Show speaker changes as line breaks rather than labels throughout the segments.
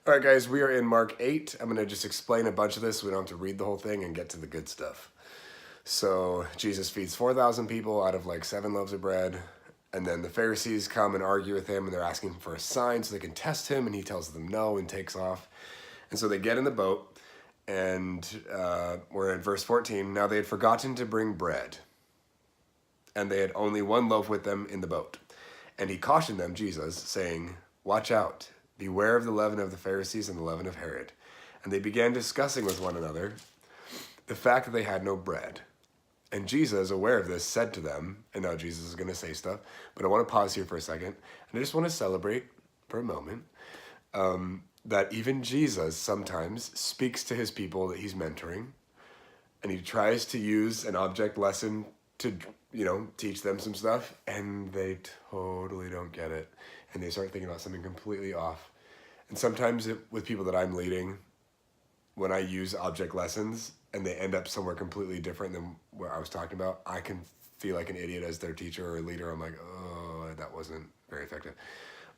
All right, guys, we are in Mark 8. I'm going to just explain a bunch of this so we don't have to read the whole thing and get to the good stuff. So Jesus feeds 4,000 people out of like 7 loaves of bread. And then the Pharisees come and argue with him, and they're asking for a sign so they can test him, and he tells them no and takes off. And so they get in the boat, and we're in verse 14. Now they had forgotten to bring bread, and they had only 1 loaf with them in the boat. And he cautioned them, Jesus, saying, "Watch out. Beware of the leaven of the Pharisees and the leaven of Herod." And they began discussing with one another the fact that they had no bread. And Jesus, aware of this, said to them, and now Jesus is going to say stuff, but I want to pause here for a second. And I just want to celebrate for a moment that even Jesus sometimes speaks to his people that he's mentoring. And he tries to use an object lesson to, teach them some stuff. And they totally don't get it. And they start thinking about something completely off. And sometimes with people that I'm leading, when I use object lessons and they end up somewhere completely different than where I was talking about, I can feel like an idiot as their teacher or leader. I'm like, oh, that wasn't very effective.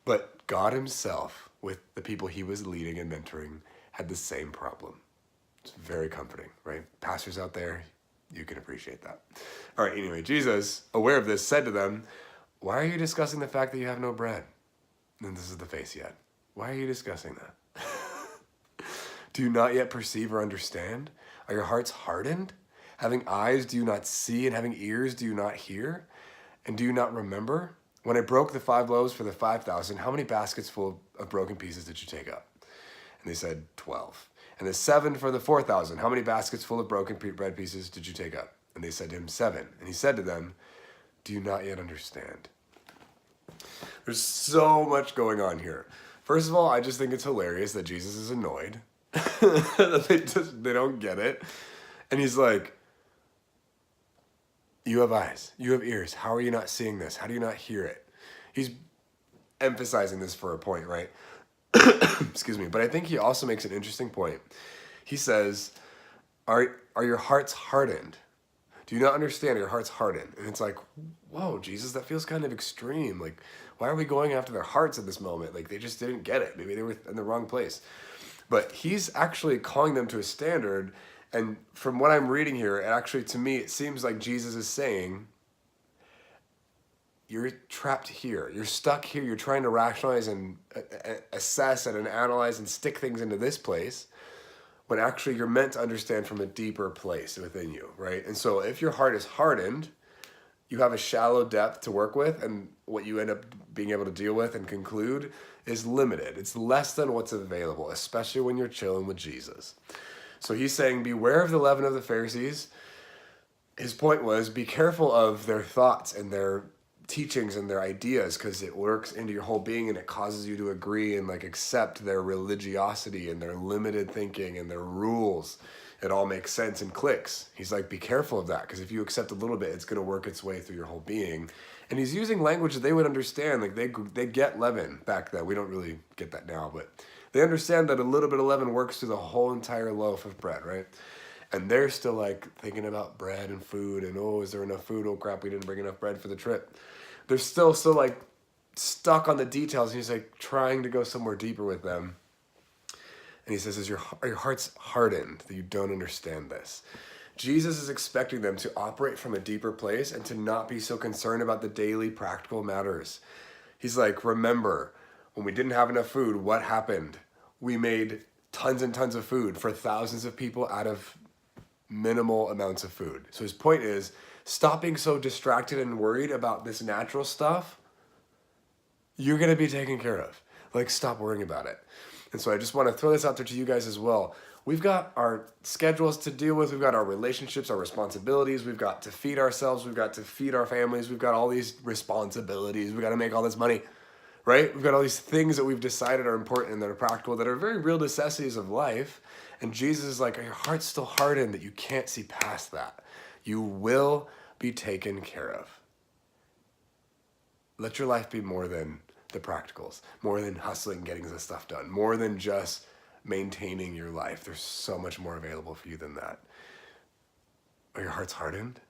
But God himself, with the people he was leading and mentoring, had the same problem. It's very comforting, right? Pastors out there, you can appreciate that. All right, anyway, Jesus, aware of this, said to them, "Why are you discussing the fact that you have no bread?" And this is the face he had. Why are you discussing that? Do you not yet perceive or understand? Are your hearts hardened? Having eyes, do you not see? And having ears, do you not hear? And do you not remember? When I broke the 5 loaves for the 5,000, how many baskets full of broken pieces did you take up? And they said, 12. And the 7 for the 4,000, how many baskets full of broken bread pieces did you take up? And they said to him, 7. And he said to them, do you not yet understand? There's so much going on here. First of all, I just think it's hilarious that Jesus is annoyed. that they don't get it. And he's like, you have eyes, you have ears. How are you not seeing this? How do you not hear it? He's emphasizing this for a point, right? Excuse me. But I think he also makes an interesting point. He says, are your hearts hardened? Do you not understand? Your heart's hardened. And it's like, whoa, Jesus, that feels kind of extreme. Like, why are we going after their hearts at this moment? Like, they just didn't get it. Maybe they were in the wrong place. But he's actually calling them to a standard. And from what I'm reading here, actually, to me, it seems like Jesus is saying, you're trapped here. You're stuck here. You're trying to rationalize and assess and analyze and stick things into this place, when actually you're meant to understand from a deeper place within you, right? And so if your heart is hardened, you have a shallow depth to work with, and what you end up being able to deal with and conclude is limited. It's less than what's available, especially when you're chilling with Jesus. So he's saying, beware of the leaven of the Pharisees. His point was, be careful of their thoughts and their teachings and their ideas, because it works into your whole being and it causes you to agree and like accept their religiosity and their limited thinking and their rules. It all makes sense and clicks. He's like, be careful of that, because if you accept a little bit, it's going to work its way through your whole being. And he's using language that they would understand. Like they get leaven back then. We don't really get that now, but they understand that a little bit of leaven works through the whole entire loaf of bread, right? And they're still like thinking about bread and food and, oh, is there enough food? Oh crap, we didn't bring enough bread for the trip. They're still so like stuck on the details. And he's like trying to go somewhere deeper with them. And he says, are your hearts hardened that you don't understand this? Jesus is expecting them to operate from a deeper place and to not be so concerned about the daily practical matters. He's like, remember, when we didn't have enough food, what happened? We made tons and tons of food for thousands of people out of minimal amounts of food. So his point is, stop being so distracted and worried about this natural stuff. You're going to be taken care of. Like, stop worrying about it. And so I just want to throw this out there to you guys as well. We've got our schedules to deal with. We've got our relationships, our responsibilities. We've got to feed ourselves. We've got to feed our families. We've got all these responsibilities. We've got to make all this money, right? We've got all these things that we've decided are important and that are practical, that are very real necessities of life. And Jesus is like, are your heart's still hardened that you can't see past that? You will be taken care of. Let your life be more than the practicals, more than hustling, getting this stuff done, more than just maintaining your life. There's so much more available for you than that. Are your hearts hardened?